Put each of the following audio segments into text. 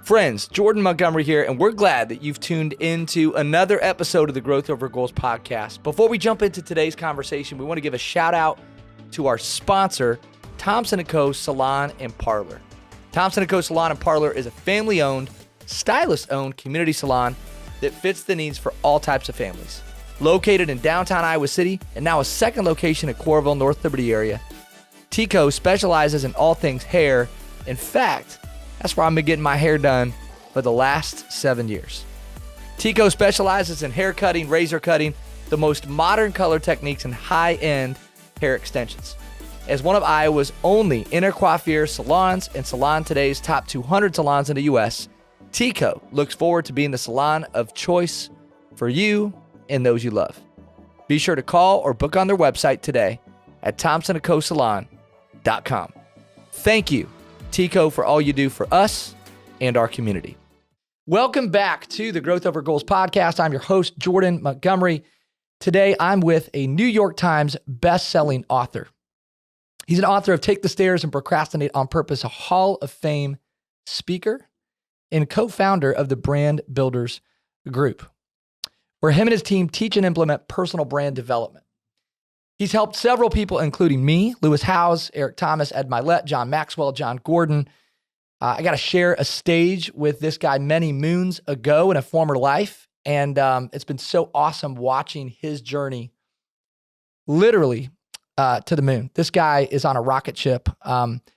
Friends, Jordan Montgomery here, and we're glad that you've tuned into another episode of the Growth Over Goals podcast. Before we jump into today's conversation, we want to give a shout out to our sponsor, Thompson & Co. Salon and Parlor. Thompson & Co. Salon and Parlor is a family-owned, stylist-owned community salon that fits the needs for all types of families. Located in downtown Iowa City and now a second location in Coralville, North Liberty area, TCO specializes in all things hair. In fact, that's where I've been getting my hair done for the last 7 years. TCO specializes in hair cutting, razor cutting, the most modern color techniques, and high-end hair extensions. As one of Iowa's only inner coiffure salons and Salon Today's top 200 salons in the U.S., TCO looks forward to being the salon of choice for you and those you love. Be sure to call or book on their website today at thompsonandcosalon.com. Thank you, TCO, for all you do for us and our community. Welcome back to the Growth Over Goals podcast. I'm your host, Jordan Montgomery. Today, I'm with a New York Times best-selling author. He's an author of Take the Stairs and Procrastinate on Purpose, a Hall of Fame speaker, and co-founder of the Brand Builders Group, where him and his team teach and implement personal brand development. He's helped several people, including me, Lewis Howes, Eric Thomas, Ed Milet, John Maxwell, John Gordon. I got to share a stage with this guy many moons ago in a former life. And it's been so awesome watching his journey literally to the moon. This guy is on a rocket ship.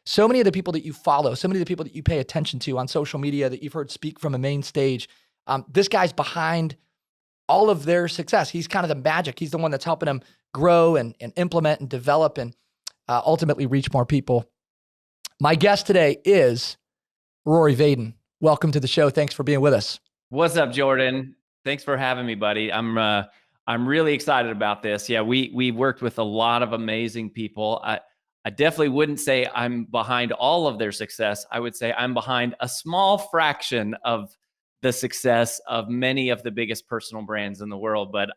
So many of the people that you follow, so many of the people that you pay attention to on social media that you've heard speak from a main stage, this guy's behind all of their success. He's kind of the magic. He's the one that's helping them grow and implement and develop and ultimately reach more people. My guest today is Rory Vaden. Welcome to the show. Thanks for being with us. What's up, Jordan? Thanks for having me, buddy. I'm really excited about this. Yeah, we worked with a lot of amazing people. I definitely wouldn't say I'm behind all of their success. I would say I'm behind a small fraction of the success of many of the biggest personal brands in the world. But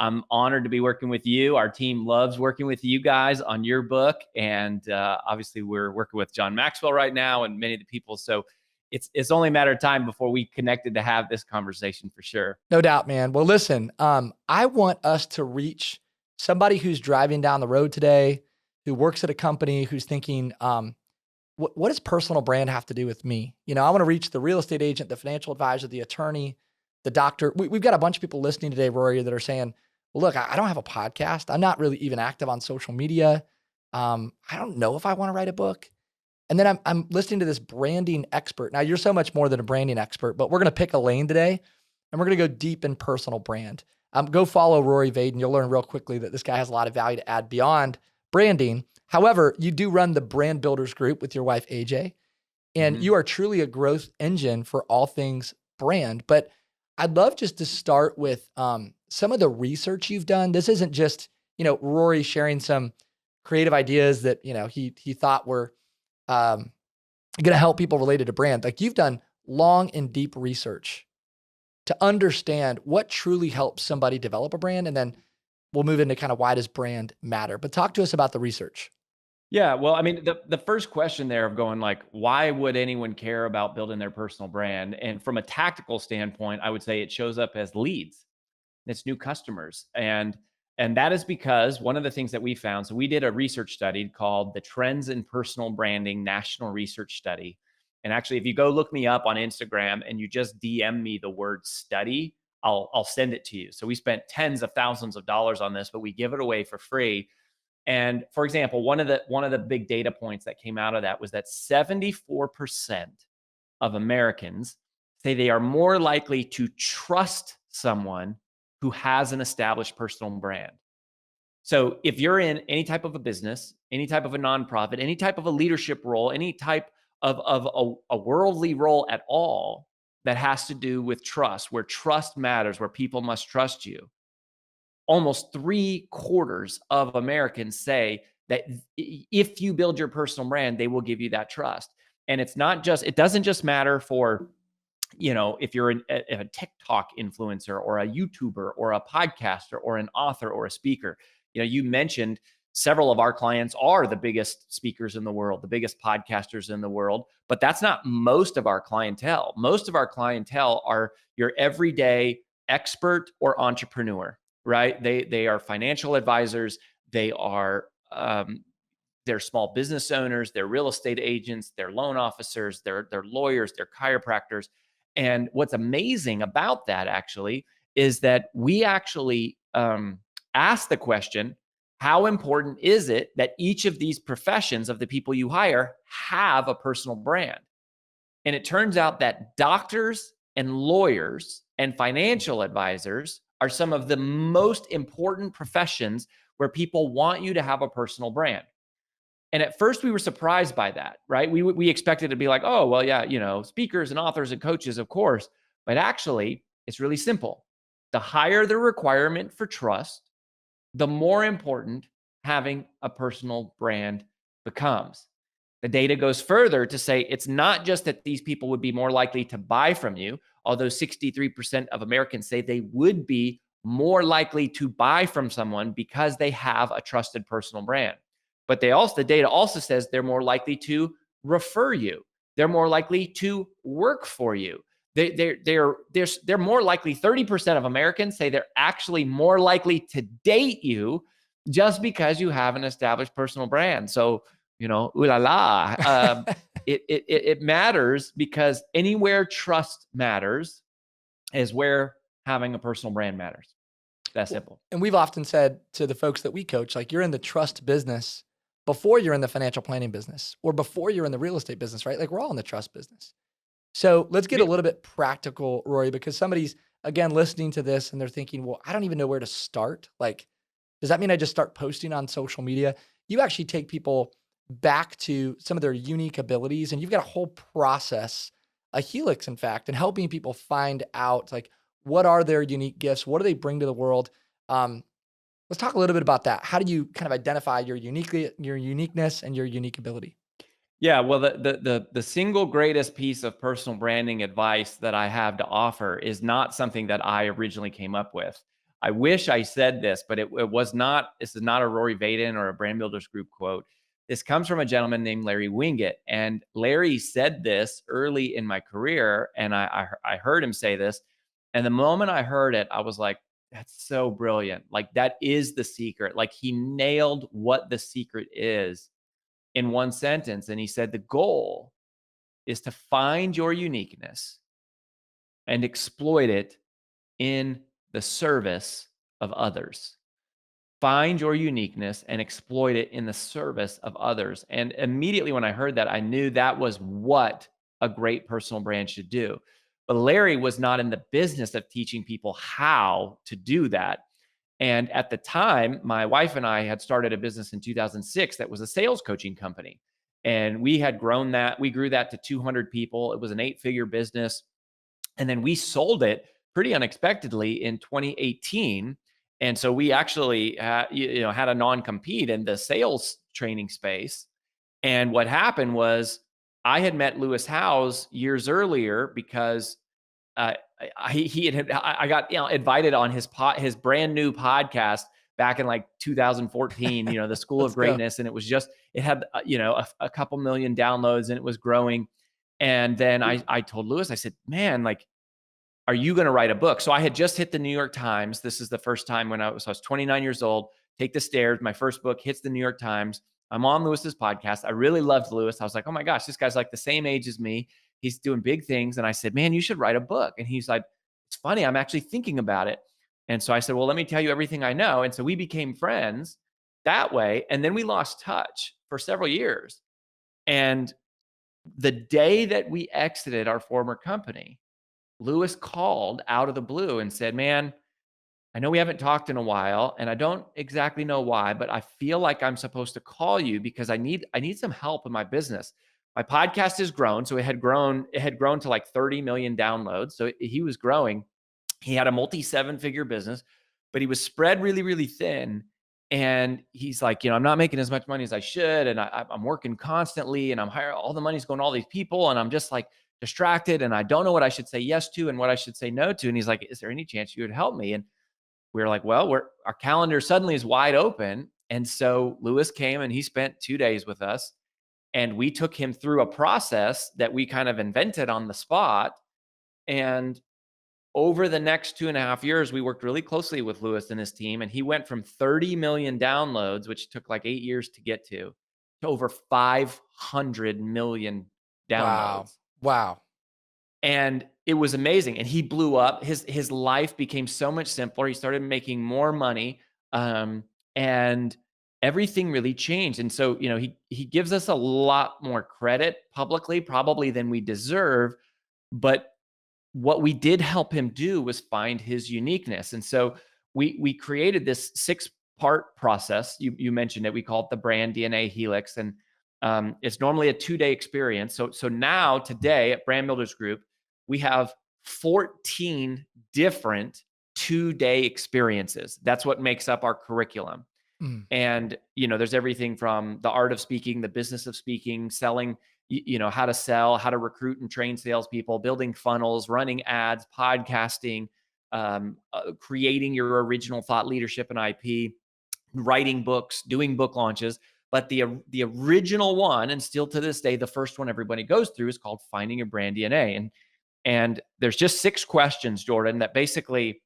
I'm honored to be working with you. Our team loves working with you guys on your book. And obviously we're working with John Maxwell right now and many of the people. So it's only a matter of time before we connected to have this conversation for sure. No doubt, man. Well, listen, I want us to reach somebody who's driving down the road today, who works at a company, who's thinking, what does personal brand have to do with me? You know, I want to reach the real estate agent, the financial advisor, the attorney, the doctor. We've got a bunch of people listening today, Rory, that are saying, well, look, I don't have a podcast. I'm not really even active on social media. I don't know if I want to write a book. And then I'm listening to this branding expert. Now, you're so much more than a branding expert, but we're going to pick a lane today, and we're going to go deep in personal brand. Go follow Rory Vaden. You'll learn real quickly that this guy has a lot of value to add beyond branding. However, you do run the Brand Builders Group with your wife, AJ, and you are truly a growth engine for all things brand. But I'd love just to start with some of the research you've done. This isn't just, Rory sharing some creative ideas that, he thought were going to help people related to brand. Like, you've done long and deep research to understand what truly helps somebody develop a brand. And then we'll move into kind of why does brand matter, but talk to us about the research. Yeah. Well, I mean, the first question there of going like, why would anyone care about building their personal brand? And from a tactical standpoint, I would say it shows up as leads. It's new customers. And that is because one of the things that we found, so we did a research study called the Trends in Personal Branding National Research Study. And actually, if you go look me up on Instagram and you just DM me the word study, I'll send it to you. So we spent tens of thousands of dollars on this, but we give it away for free. And for example, one of the big data points that came out of that was that 74% of Americans say they are more likely to trust someone who has an established personal brand. So if you're in any type of a business, any type of a nonprofit, any type of a leadership role, any type of a worldly role at all that has to do with trust, where trust matters, where people must trust you, almost 3/4 of Americans say that if you build your personal brand, they will give you that trust. And it doesn't just matter for, if you're a TikTok influencer or a YouTuber or a podcaster or an author or a speaker. You mentioned Several of our clients are the biggest speakers in the world, the biggest podcasters in the world, but that's not most of our clientele. Most of our clientele are your everyday expert or entrepreneur, right? They are financial advisors, they are they're small business owners, they're real estate agents, they're loan officers, they're lawyers, they're chiropractors. And what's amazing about that actually is that we actually ask the question, how important is it that each of these professions of the people you hire have a personal brand? And it turns out that doctors and lawyers and financial advisors are some of the most important professions where people want you to have a personal brand. And at first we were surprised by that, right? We expected to be like, oh, well, yeah, speakers and authors and coaches, of course. But actually, it's really simple. The higher the requirement for trust, the more important having a personal brand becomes. The data goes further to say it's not just that these people would be more likely to buy from you, although 63% of Americans say they would be more likely to buy from someone because they have a trusted personal brand. But the data also says they're more likely to refer you. They're more likely to work for you. They're more likely, 30% of Americans say they're actually more likely to date you just because you have an established personal brand. So, ooh la la. It matters because anywhere trust matters is where having a personal brand matters. That simple. And we've often said to the folks that we coach, like, you're in the trust business before you're in the financial planning business or before you're in the real estate business, right? Like, we're all in the trust business. So let's get a little bit practical, Rory, because somebody's, again, listening to this and they're thinking, well, I don't even know where to start. Like, does that mean I just start posting on social media? You actually take people back to some of their unique abilities, and you've got a whole process, a helix, in fact, in helping people find out, like, what are their unique gifts? What do they bring to the world? Um, let's talk a little bit about that. How do you kind of identify your uniqueness and your unique ability? Yeah, well, the single greatest piece of personal branding advice that I have to offer is not something that I originally came up with. I wish I said this, but it was not. This is not a Rory Vaden or a Brand Builders Group quote. This comes from a gentleman named Larry Winget, and Larry said this early in my career, and I heard him say this, and the moment I heard it, I was like, "That's so brilliant! Like, that is the secret. Like, he nailed what the secret is in one sentence." And he said, the goal is to find your uniqueness and exploit it in the service of others. Find your uniqueness and exploit it in the service of others. And immediately when I heard that, I knew that was what a great personal brand should do. But Larry was not in the business of teaching people how to do that. And at the time, my wife and I had started a business in 2006 that was a sales coaching company. And we had grown that. We grew that to 200 people. It was an 8-figure business. And then we sold it pretty unexpectedly in 2018. And so we actually had a non-compete in the sales training space. And what happened was I had met Lewis Howes years earlier because uh, I got invited on his brand new podcast back in like 2014. The School of Let's go. Greatness, and it had a couple million downloads, and it was growing. And then I told Lewis, I said, man, like, are you going to write a book? So I had just hit the New York Times. This is the first time when I was 29 years old. Take the Stairs. My first book hits the New York Times. I'm on Lewis's podcast. I really loved Lewis. I was like, oh my gosh, this guy's like the same age as me. He's doing big things. And I said, man, you should write a book. And he's like, it's funny. I'm actually thinking about it. And so I said, well, let me tell you everything I know. And so we became friends that way. And then we lost touch for several years. And the day that we exited our former company, Lewis called out of the blue and said, man, I know we haven't talked in a while, and I don't exactly know why, but I feel like I'm supposed to call you because I need some help in my business. My podcast has grown, so it had grown to like 30 million downloads. So he was growing. He had a multi-7-figure business, but he was spread really, really thin. And he's like, I'm not making as much money as I should, and I'm working constantly, and I'm hiring, all the money's going to all these people, and I'm just like distracted, and I don't know what I should say yes to and what I should say no to. And he's like, is there any chance you would help me? And we were like, well, our calendar suddenly is wide open. And so Lewis came and he spent 2 days with us, and we took him through a process that we kind of invented on the spot. And over the next 2.5 years, we worked really closely with Lewis and his team, and he went from 30 million downloads, which took like 8 years to get to over 500 million Wow. downloads. Wow. And it was amazing. And he blew up. His life became so much simpler. He started making more money, and everything really changed. And so, he gives us a lot more credit publicly, probably than we deserve. But what we did help him do was find his uniqueness. And so we created this 6-part process. You mentioned it. We call it the brand DNA Helix, and it's normally a 2-day experience. So now today at Brand Builders Group, we have 14 different 2-day experiences. That's what makes up our curriculum. Mm. And there's everything from the art of speaking, the business of speaking, selling, how to sell, how to recruit and train salespeople, building funnels, running ads, podcasting, creating your original thought leadership and IP, writing books, doing book launches. But the original one, and still to this day, the first one everybody goes through, is called Finding Your Brand DNA. And there's just 6 questions, Jordan, that basically,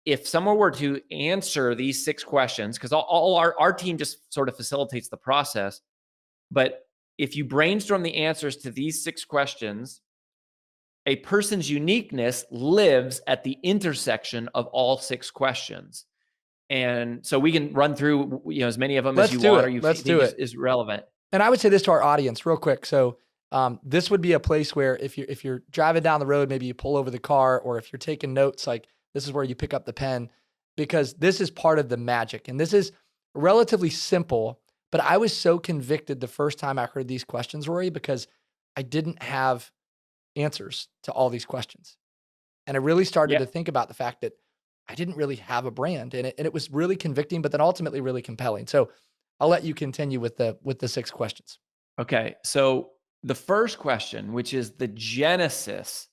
if someone were to answer these 6 questions, because all our team just sort of facilitates the process, but if you brainstorm the answers to these 6 questions, a person's uniqueness lives at the intersection of all 6 questions. And so we can run through as many of them as Let's you do want, it. or you Let's think do it. is relevant. And I would say this to our audience real quick. So this would be a place where if you're driving down the road, maybe you pull over the car, or if you're taking notes, like this is where you pick up the pen, because this is part of the magic. And this is relatively simple, but I was so convicted the first time I heard these questions, Rory, because I didn't have answers to all these questions. And I really started Yeah. to think about the fact that I didn't really have a brand, and it was really convicting, but then ultimately really compelling. So I'll let you continue with the 6 questions. Okay. So the first question, which is the genesis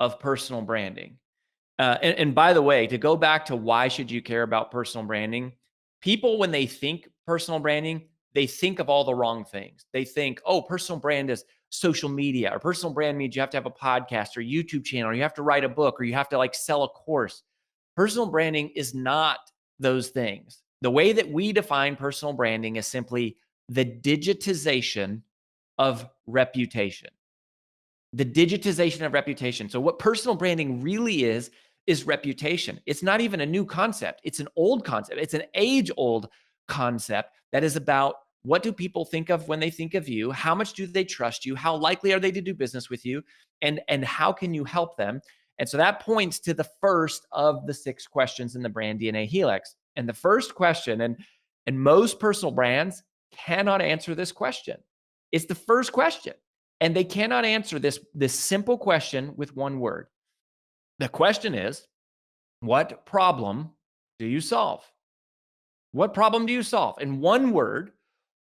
of personal branding. And by the way, to go back to why should you care about personal branding? People, when they think personal branding, they think of all the wrong things. They think, oh, personal brand is social media, or personal brand means you have to have a podcast or YouTube channel, or you have to write a book, or you have to like sell a course. Personal branding is not those things. The way that we define personal branding is simply the digitization of reputation. The digitization of reputation. So what personal branding really is reputation. It's not even a new concept. It's an old concept. It's an age-old concept that is about, what do people think of when they think of you? How much do they trust you? How likely are they to do business with you? And how can you help them? And so that points to the first of the 6 questions in the brand DNA Helix. And the first question, and most personal brands cannot answer this question. It's the first question. And they cannot answer this simple question with one word. The question is, what problem do you solve? What problem do you solve? In one word,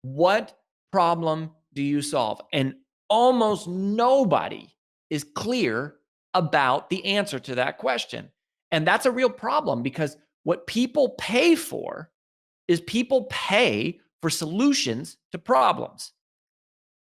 what problem do you solve? And almost nobody is clear about the answer to that question. And that's a real problem, because what people pay for is people pay for solutions to problems.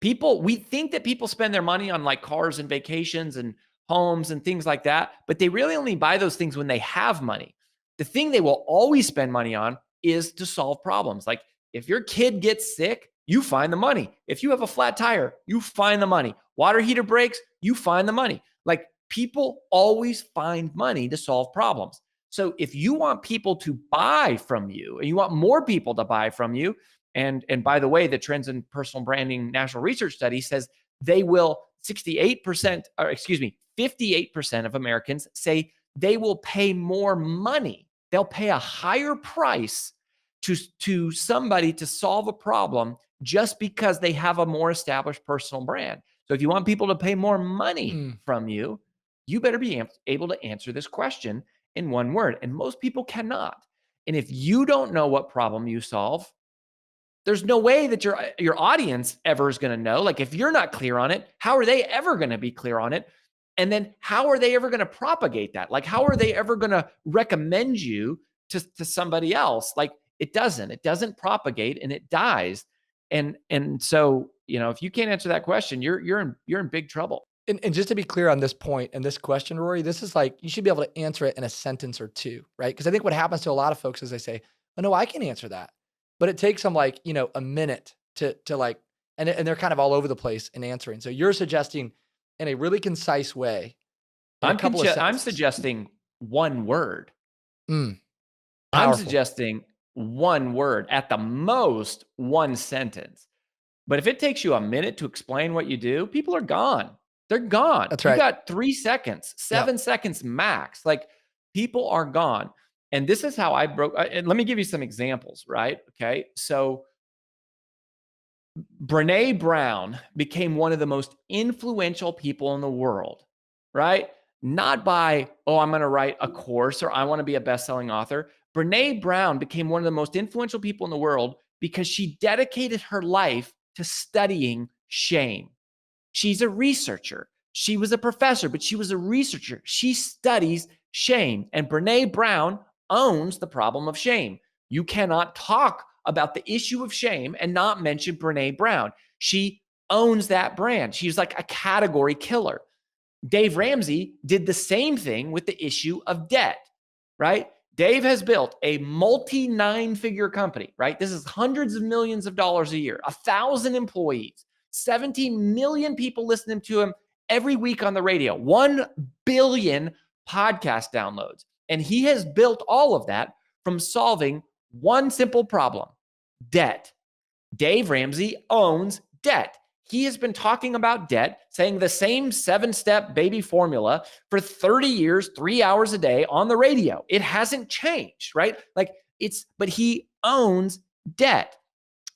We think that people spend their money on like cars and vacations and homes and things like that, but they really only buy those things when they have money. The thing they will always spend money on is to solve problems. Like, if your kid gets sick, you find the money. If you have a flat tire, you find the money. Water heater breaks, you find the money. Like, people always find money to solve problems. So if you want people to buy from you, and you want more people to buy from you, and by the way, the Trends in Personal Branding National Research Study says they will 68%, or excuse me, 58% of Americans say they will pay more money. They'll pay a higher price to somebody to solve a problem just because they have a more established personal brand. So if you want people to pay more money from you, you better be able to answer this question in one word. And most people cannot. And if you don't know what problem you solve, there's no way that your audience ever is going to know. Like, if you're not clear on it, how are they ever going to be clear on it? And then how are they ever going to propagate that? Like, how are they ever going to recommend you to somebody else? Like, It doesn't. It doesn't propagate and it dies. And so, if you can't answer that question, you're in big trouble. And just to be clear on this point and this question, Rory, this is like, you should be able to answer it in a sentence or two, right? Because I think what happens to a lot of folks is they say, oh, no, I can answer that. But it takes them like, a minute to like, and they're kind of all over the place in answering. So you're suggesting in a really concise way, in a couple of I'm sentences. suggesting one word. Mm, I'm powerful. suggesting one word, at the most one sentence. But if it takes you a minute to explain what you do, people are gone. They're gone. That's You right. got 3 seconds, Yep. 7 seconds max. Like, people are gone. And this is how I broke. And let me give you some examples, right? Okay. So Brene Brown became one of the most influential people in the world, right? Not by, oh, I'm going to write a course or I want to be a best-selling author. Brene Brown became one of the most influential people in the world because she dedicated her life to studying shame. She's a researcher. She was a professor, but she was a researcher. She studies shame. And Brene Brown owns the problem of shame. You cannot talk about the issue of shame and not mention Brene Brown. She owns that brand. She's like a category killer. Dave Ramsey did the same thing with the issue of debt, right? Dave has built a multi nine-figure company, right? This is hundreds of millions of dollars a year, 1,000 employees, 17 million people listening to him every week on the radio, 1 billion podcast downloads. And he has built all of that from solving one simple problem: debt. Dave Ramsey owns debt. He has been talking about debt, saying the same 7-step baby formula for 30 years, 3 hours a day on the radio. It hasn't changed, right? But he owns debt.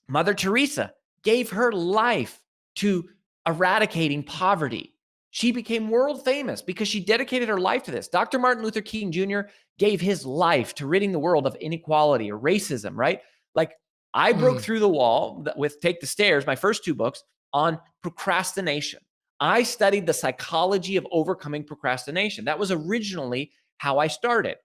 Mother Teresa gave her life to eradicating poverty. She became world famous because she dedicated her life to this. Dr. Martin Luther King Jr. gave his life to ridding the world of inequality or racism, right? Like, I broke Mm, through the wall with Take the Stairs, my first 2 books, on procrastination. I studied the psychology of overcoming procrastination. That was originally how I started.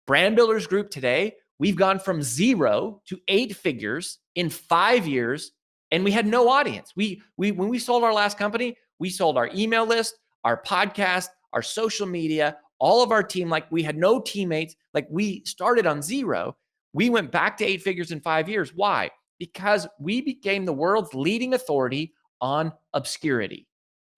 Brand Builders Group today, we've gone from 0 to 8 figures in 5 years, and we had no audience. We when we sold our last company, we sold our email list, our podcast, our social media, all of our team. Like, we had no teammates. Like, we started on 0. We went back to 8 figures in 5 years. Why? Because we became the world's leading authority on obscurity.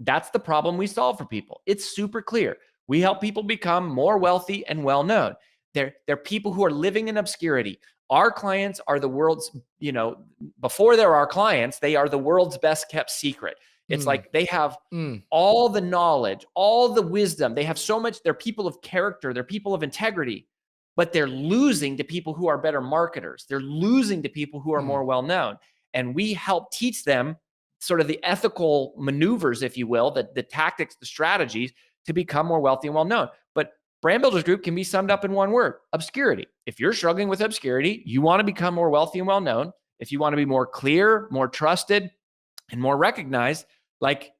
That's the problem we solve for people. It's super clear. We help people become more wealthy and well known. They're people who are living in obscurity. Our clients are the world's, before they're our clients, they are the world's best kept secret. It's mm, like they have mm, all the knowledge, all the wisdom. They have so much. They're people of character. They're people of integrity, but they're losing to people who are better marketers. They're losing to people who are mm. more well known. And we help teach them sort of the ethical maneuvers, if you will, the tactics, the strategies to become more wealthy and well known. But Brand Builders Group can be summed up in one word: obscurity. If you're struggling with obscurity, you want to become more wealthy and well known. If you want to be more clear, more trusted, and more recognized, like,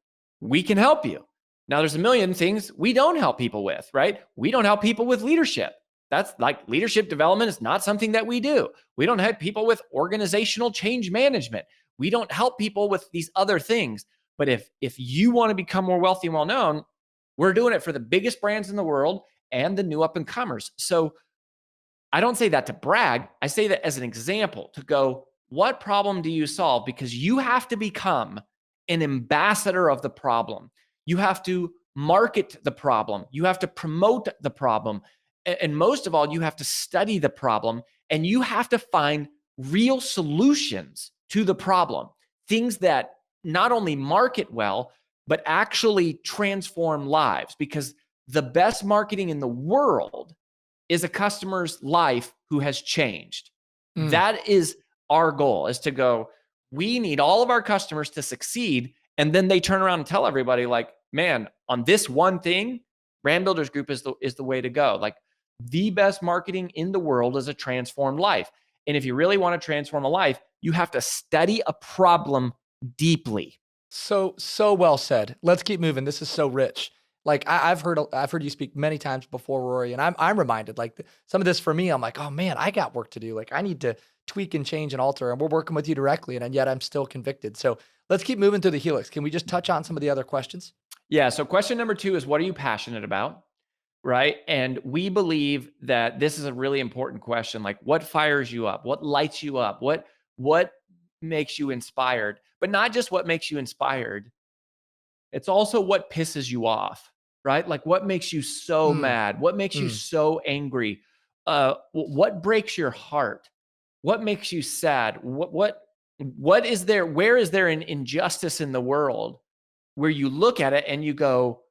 we can help you. Now, there's a million things we don't help people with, right? We don't help people with leadership. That's like, leadership development is not something that we do. We don't help people with organizational change management. We don't help people with these other things. But if you want to become more wealthy and well known, we're doing it for the biggest brands in the world and the new up and comers. So I don't say that to brag. I say that as an example to go, what problem do you solve? Because you have to become an ambassador of the problem. You have to market the problem. You have to promote the problem. And most of all, you have to study the problem, and you have to find real solutions to the problem. Things that not only market well, but actually transform lives. Because the best marketing in the world is a customer's life who has changed. Mm. That is our goal, is to go, we need all of our customers to succeed. And then they turn around and tell everybody, like, man, on this one thing, Brand Builders Group is the way to go. Like, the best marketing in the world is a transformed life. And if you really want to transform a life, you have to study a problem deeply. So well said. Let's keep moving. This is so rich. Like, I've heard you speak many times before, Rory, and I'm reminded, like, some of this for me. I'm like, oh man, I got work to do. Like, I need to tweak and change and alter, and we're working with you directly, and yet I'm still convicted. So let's keep moving through the helix. Can we just touch on some of the other questions? Yeah. So question number 2 is, what are you passionate about? Right. And we believe that this is a really important question. Like, what fires you up? What lights you up? What makes you inspired? But not just what makes you inspired. It's also what pisses you off, right? Like, what makes you so Mm, mad? What makes you mm, so angry? What breaks your heart? What makes you sad? What is there? Where is there an injustice in the world where you look at it and you go,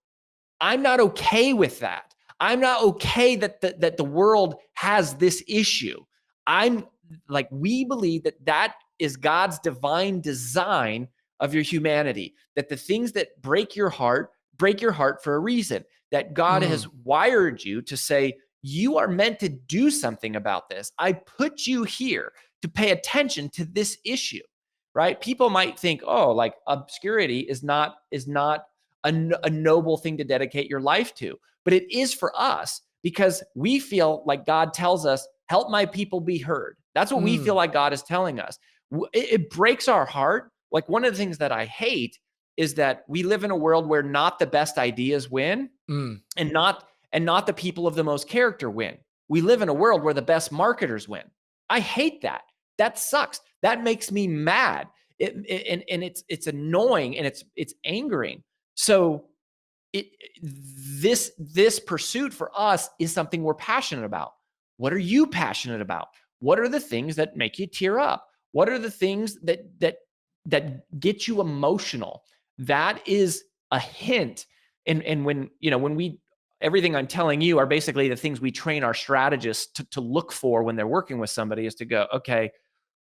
I'm not okay with that. I'm not okay that the world has this issue. I'm like, we believe that that is God's divine design of your humanity, that the things that break your heart for a reason, that God has mm, wired you to say, you are meant to do something about this. I put you here to pay attention to this issue, right? People might think, oh, like obscurity is not a noble thing to dedicate your life to. But it is for us because we feel like God tells us, help my people be heard. That's what we feel mm, like God is telling us. It breaks our heart. Like, one of the things that I hate is that we live in a world where not the best ideas win, mm, and not the people of the most character win. We live in a world where the best marketers win. I hate that. That sucks. That makes me mad. And it's annoying, and it's angering. So it this pursuit for us is something we're passionate about. What are you passionate about? What are the things that make you tear up? What are the things that get you emotional? That is a hint. And when we everything I'm telling you are basically the things we train our strategists to look for when they're working with somebody, is to go, okay,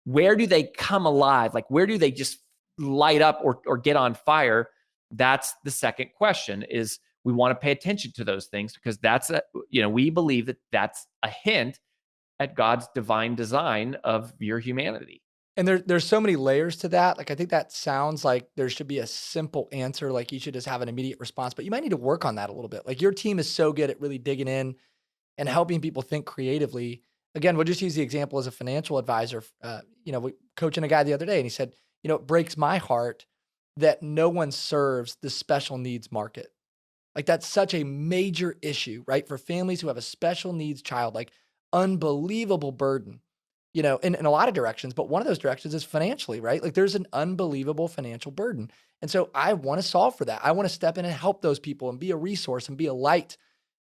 where do they come alive? Like, where do they just light up or get on fire? That's the second question. Is we want to pay attention to those things, because we believe that that's a hint at God's divine design of your humanity. And there's so many layers to that. Like, I think that sounds like there should be a simple answer, like you should just have an immediate response, but you might need to work on that a little bit. Like, your team is so good at really digging in and helping people think creatively. Again, we'll just use the example as a financial advisor. We coaching a guy the other day, and he said, it breaks my heart that no one serves the special needs market. Like, that's such a major issue, right? For families who have a special needs child, like, unbelievable burden, in a lot of directions. But one of those directions is financially, right? Like, there's an unbelievable financial burden. And so I want to solve for that. I want to step in and help those people and be a resource and be a light.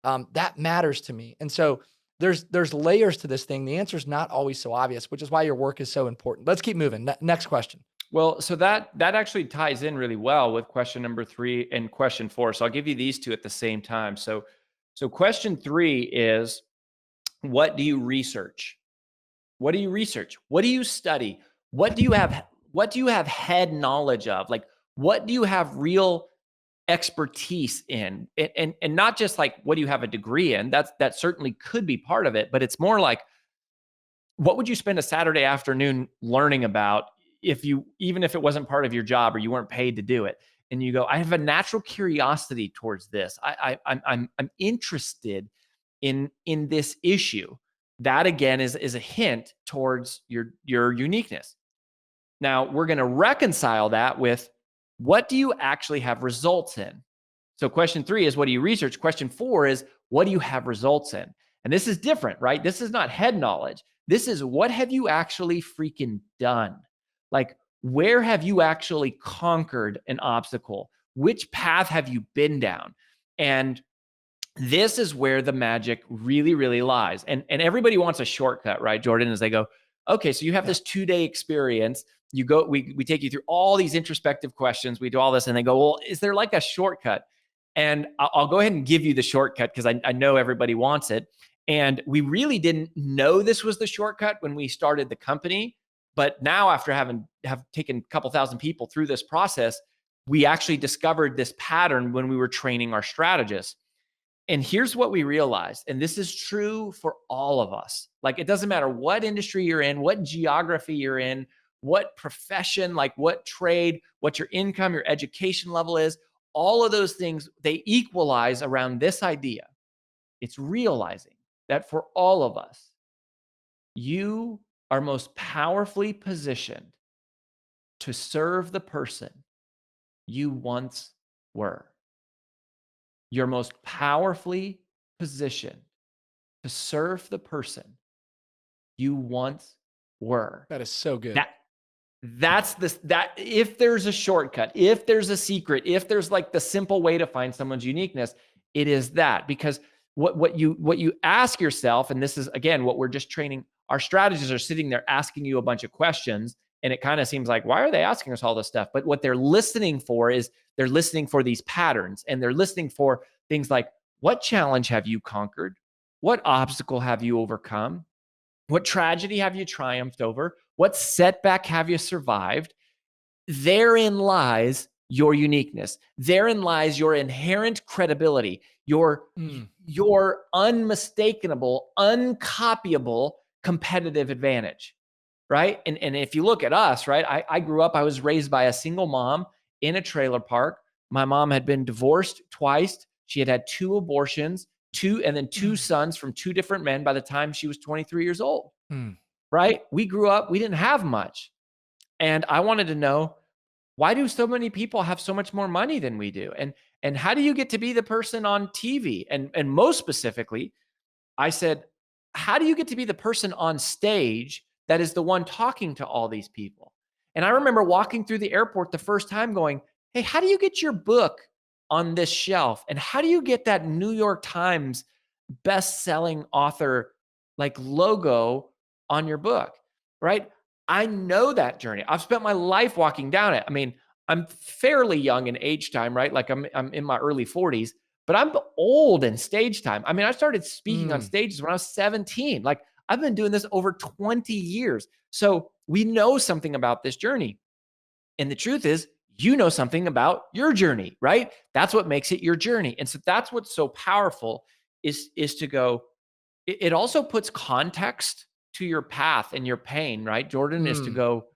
That matters to me. And so there's layers to this thing. The answer is not always so obvious, which is why your work is so important. Let's keep moving. Next question. Well, so that actually ties in really well with question number 3 and question 4. So I'll give you these two at the same time. So question 3 is, what do you research? What do you research? What do you study? What do you have head knowledge of? Like, what do you have real expertise in? And not just like, what do you have a degree in? That certainly could be part of it, but it's more like, what would you spend a Saturday afternoon learning about, even if it wasn't part of your job or you weren't paid to do it? And you go, I have a natural curiosity towards this. I'm interested in this issue. That again is a hint towards your uniqueness. Now we're going to reconcile that with, what do you actually have results in? So question 3 is, what do you research? Question 4 is, what do you have results in? And this is different, right? This is not head knowledge. This is, what have you actually freaking done? Like, where have you actually conquered an obstacle? Which path have you been down? And this is where the magic really, really lies. And everybody wants a shortcut, right, Jordan? As they go, okay, so you have Yeah. this 2-day experience. You go, we take you through all these introspective questions. We do all this, and they go, well, is there like a shortcut? And I'll go ahead and give you the shortcut, because I know everybody wants it. And we really didn't know this was the shortcut when we started the company. But now, after have taken a couple thousand people through this process, we actually discovered this pattern when we were training our strategists. And here's what we realized, and this is true for all of us. Like, it doesn't matter what industry you're in, what geography you're in, what profession, like what trade, what your income, your education level is, all of those things, they equalize around this idea. It's realizing that for all of us, you are most powerfully positioned to serve the person you once were. You're most powerfully positioned to serve the person you once were. That is so good. That that's this that if there's a shortcut, if there's a secret, if there's like the simple way to find someone's uniqueness, it is that. Because what you ask yourself, and this is again what we're just training, our strategists are sitting there asking you a bunch of questions, and it kind of seems like, why are they asking us all this stuff? But what they're listening for is they're listening for these patterns, and they're listening for things like, what challenge have you conquered? What obstacle have you overcome? What tragedy have you triumphed over? What setback have you survived? Therein lies your uniqueness. Therein lies your inherent credibility, your Mm, your unmistakable, uncopyable competitive advantage, right? And if you look at us, right? I grew up, I was raised by a single mom in a trailer park. My mom had been divorced twice. She had had two abortions, two mm, sons from two different men by the time she was 23 years old, mm, right? We grew up, we didn't have much. And I wanted to know, why do so many people have so much more money than we do? And how do you get to be the person on TV? And most specifically, I said, how do you get to be the person on stage that is the one talking to all these people? And I remember walking through the airport the first time going, hey, how do you get your book on this shelf? And how do you get that New York Times best-selling author like logo on your book? Right? I know that journey. I've spent my life walking down it. I mean, I'm fairly young in age time, right? Like I'm in my early 40s, but I'm old in stage time. I mean, I started speaking on mm, stages when I was 17. Like I've been doing this over 20 years. So we know something about this journey. And the truth is, you know something about your journey, right? That's what makes it your journey. And so that's what's so powerful is to go, it also puts context to your path and your pain, right? Jordan, is to mm, go,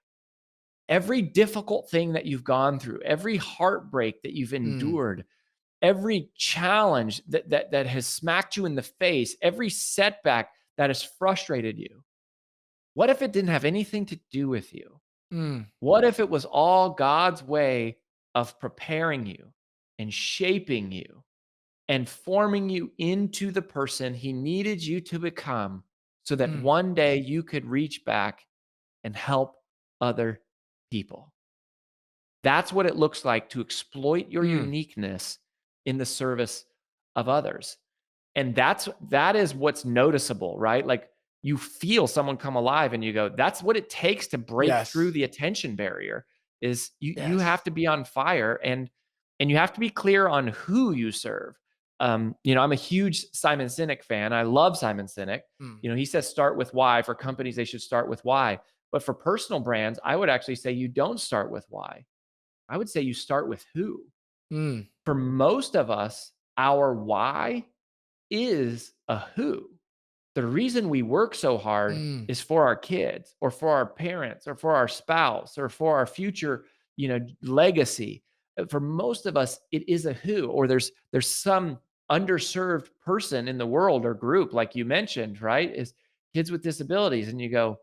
every difficult thing that you've gone through, every heartbreak that you've mm, endured, every challenge that has smacked you in the face, every setback that has frustrated you. What if it didn't have anything to do with you? mm, What if it was all God's way of preparing you and shaping you and forming you into the person he needed you to become so that mm, one day you could reach back and help other people? That's what it looks like to exploit your mm, uniqueness in the service of others. And that is what's noticeable, right? Like you feel someone come alive and you go, that's what it takes to break through yes, the attention barrier, is you have yes. to be on fire, and you have to be clear on who you serve. I'm a huge Simon Sinek fan. I love Simon Sinek. Mm, He says start with why. For companies, they should start with why. But for personal brands, I would actually say you don't start with why. I would say you start with who. mm, For most of us, our why is a who. The reason we work so hard mm, is for our kids or for our parents or for our spouse or for our future, legacy. For most of us, it is a who, or there's some underserved person in the world or group, like you mentioned, right? Is kids with disabilities. And you go,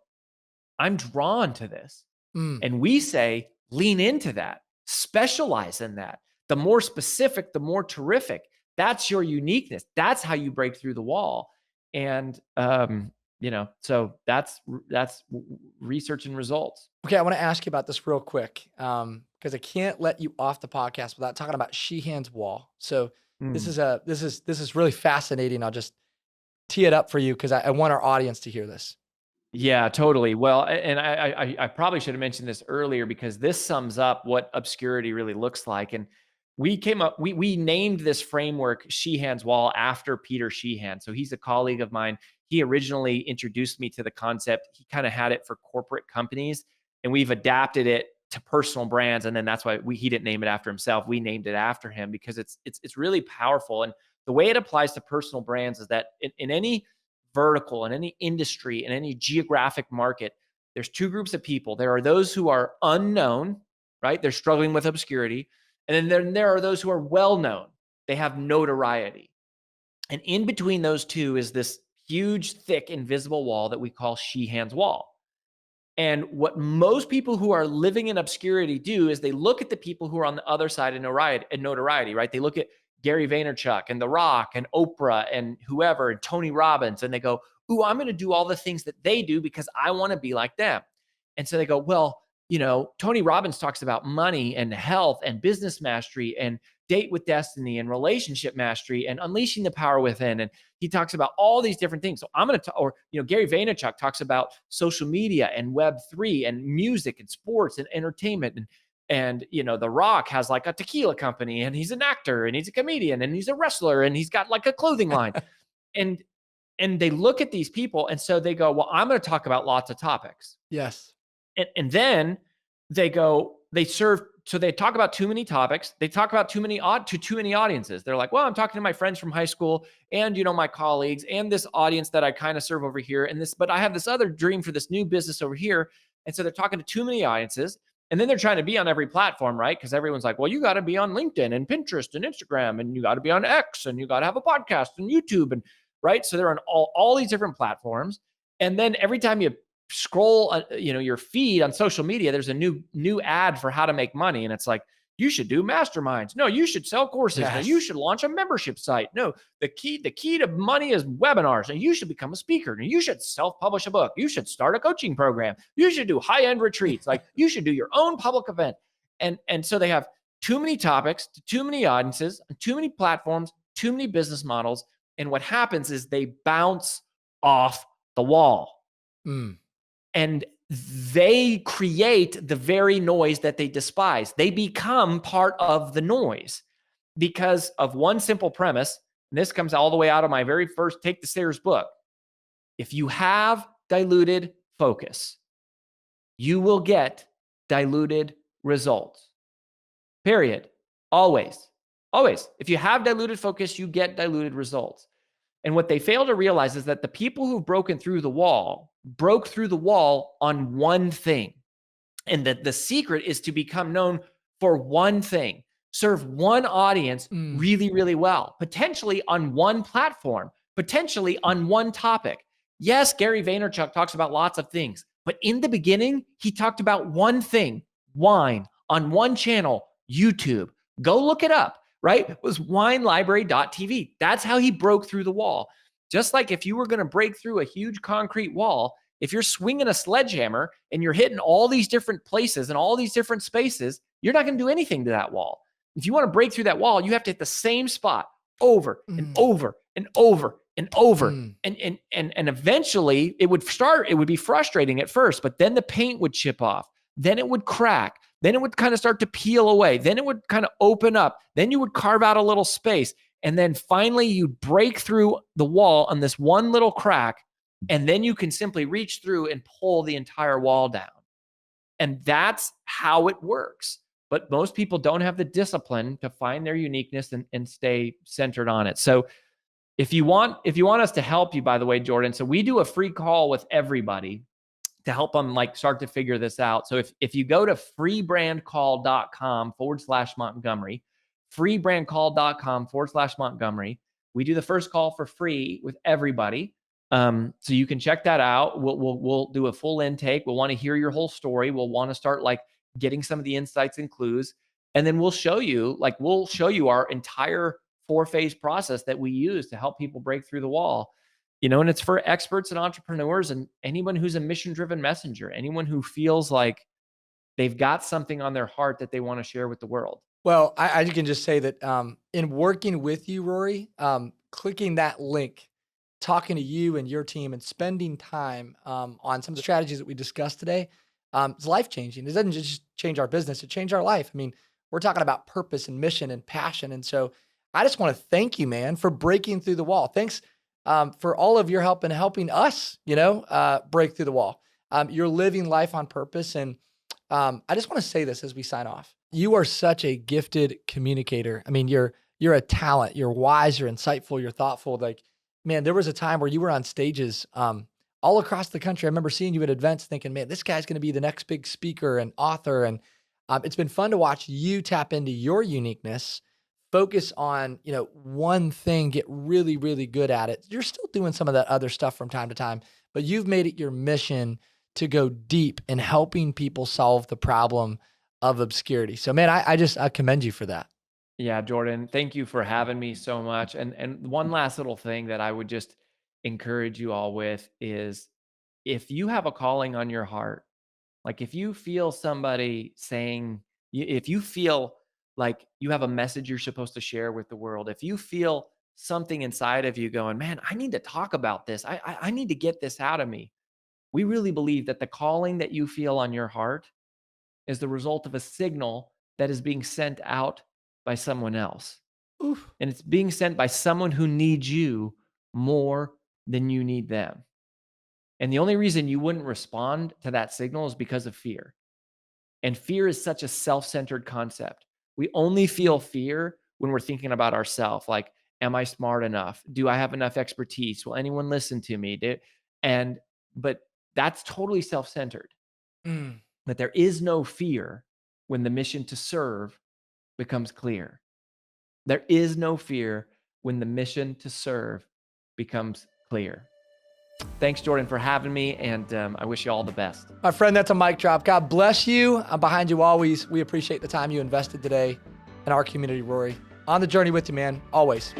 I'm drawn to this. mm, And we say, lean into that, specialize in that. The more specific, the more terrific. That's your uniqueness. That's how you break through the wall. And so that's research and results. okay, I wanna ask you about this real quick, because I can't let you off the podcast without talking about Sheehan's wall. So, Mm. this is really fascinating. I'll just tee it up for you because I want our audience to hear this. Yeah, totally. Well, and I probably should have mentioned this earlier because this sums up what obscurity really looks like. And we named this framework Sheehan's Wall after Peter Sheehan. So he's a colleague of mine. He originally introduced me to the concept. He kind of had it for corporate companies, and we've adapted it to personal brands. And then that's why he didn't name it after himself. We named it after him because it's really powerful. And the way it applies to personal brands is that in any vertical, in any industry, in any geographic market, there's two groups of people. There are those who are unknown, right? They're struggling with obscurity. And then there are those who are well known. They have notoriety. And in between those two is this huge, thick, invisible wall that we call Sheehan's Wall. And what most people who are living in obscurity do is they look at the people who are on the other side of notoriety, right? They look at Gary Vaynerchuk and The Rock and Oprah and whoever and Tony Robbins, and they go, "Ooh, I'm going to do all the things that they do because I want to be like them." And so they go, "Well, Tony Robbins talks about money and health and business mastery and date with destiny and relationship mastery and unleashing the power within. And he talks about all these different things. So I'm going to, or, Gary Vaynerchuk talks about social media and Web3 and music and sports and entertainment. And The Rock has like a tequila company and he's an actor and he's a comedian and he's a wrestler and he's got like a clothing line. And, and they look at these people. And so they go, well, I'm going to talk about lots of topics. Yes. And then they go, so they talk about too many topics. They talk about too many audiences. They're like, well, I'm talking to my friends from high school and, my colleagues and this audience that I kind of serve over here but I have this other dream for this new business over here. And so they're talking to too many audiences. And then they're trying to be on every platform, right? Because everyone's like, well, you got to be on LinkedIn and Pinterest and Instagram, and you got to be on X, and you got to have a podcast and YouTube, and right. So they're on all these different platforms. And then every time you scroll your feed on social media, there's a new ad for how to make money, and it's like, you should do masterminds. No, you should sell courses. Yes. No, you should launch a membership site. No, the key to money is webinars, and you should become a speaker, and you should self-publish a book. You should start a coaching program. You should do high-end retreats. Like, you should do your own public event. And so they have too many topics, too many audiences, too many platforms, too many business models, and what happens is they bounce off the wall. And they create the very noise that they despise. They become part of the noise because of one simple premise. And this comes all the way out of my very first Take the Stairs book. If you have diluted focus, you will get diluted results. Period. Always. Always. If you have diluted focus, you get diluted results. And what they fail to realize is that the people who've broken through the wall broke through the wall on one thing. And that the secret is to become known for one thing, serve one audience really, really well, potentially on one platform, potentially on one topic. Yes, Gary Vaynerchuk talks about lots of things, but in the beginning, he talked about one thing, wine, on one channel, YouTube. Go look it up, right? It was winelibrary.tv. That's how he broke through the wall. Just like if you were going to break through a huge concrete wall, if you're swinging a sledgehammer and you're hitting all these different places and all these different spaces, you're not going to do anything to that wall. If you want to break through that wall, you have to hit the same spot over and over and over and over. And eventually it would be frustrating at first, but then the paint would chip off. Then it would crack. Then it would kind of start to peel away. Then it would kind of open up. Then you would carve out a little space. And then finally you'd break through the wall on this one little crack. And then you can simply reach through and pull the entire wall down. And that's how it works. But most people don't have the discipline to find their uniqueness and stay centered on it. So if you want us to help you, by the way, Jordan, so we do a free call with everybody to help them start to figure this out. So if you go to freebrandcall.com/Montgomery, freebrandcall.com/Montgomery, we do the first call for free with everybody. So you can check that out. We'll do a full intake. We'll want to hear your whole story. We'll want to start getting some of the insights and clues. And then we'll show you our entire 4-phase process that we use to help people break through the wall. And it's for experts and entrepreneurs and anyone who's a mission-driven messenger, anyone who feels like they've got something on their heart that they want to share with the world. Well, I can just say that in working with you, Rory, clicking that link, talking to you and your team and spending time on some of the strategies that we discussed today, it's life-changing. It doesn't just change our business, it changed our life. I mean, we're talking about purpose and mission and passion. And so I just want to thank you, man, for breaking through the wall. Thanks for all of your help in helping us, break through the wall. You're living life on purpose. And I just want to say this as we sign off. You are such a gifted communicator. I mean, you're a talent. You're wise, you're insightful, you're thoughtful. Man, there was a time where you were on stages all across the country. I remember seeing you at events thinking, man, this guy's going to be the next big speaker and author. And it's been fun to watch you tap into your uniqueness, focus on, one thing, get really, really good at it. You're still doing some of that other stuff from time to time, but you've made it your mission to go deep in helping people solve the problem of obscurity. So man, I commend you for that. Yeah, Jordan, thank you for having me so much. And one last little thing that I would just encourage you all with is, if you have a calling on your heart, like if you feel somebody saying, if you feel like you have a message you're supposed to share with the world, if you feel something inside of you going, man, I need to talk about this. I need to get this out of me. We really believe that the calling that you feel on your heart is the result of a signal that is being sent out by someone else. Oof. And it's being sent by someone who needs you more than you need them. And the only reason you wouldn't respond to that signal is because of fear. And fear is such a self-centered concept. We only feel fear when we're thinking about ourselves, like, am I smart enough? Do I have enough expertise? Will anyone listen to me? And but that's totally self-centered. Mm. But there is no fear when the mission to serve becomes clear. There is no fear when the mission to serve becomes clear. Thanks, Jordan, for having me, and I wish you all the best. My friend, that's a mic drop. God bless you. I'm behind you always. We appreciate the time you invested today in our community, Rory. On the journey with you, man, always.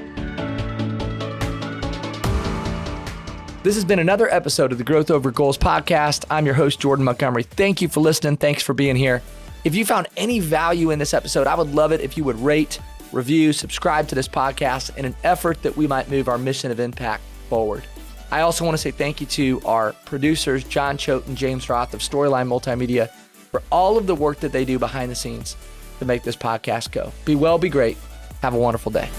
This has been another episode of the Growth Over Goals podcast. I'm your host, Jordan Montgomery. Thank you for listening. Thanks for being here. If you found any value in this episode, I would love it if you would rate, review, subscribe to this podcast in an effort that we might move our mission of impact forward. I also want to say thank you to our producers, John Choate and James Roth of Storyline Multimedia, for all of the work that they do behind the scenes to make this podcast go. Be well, be great. Have a wonderful day.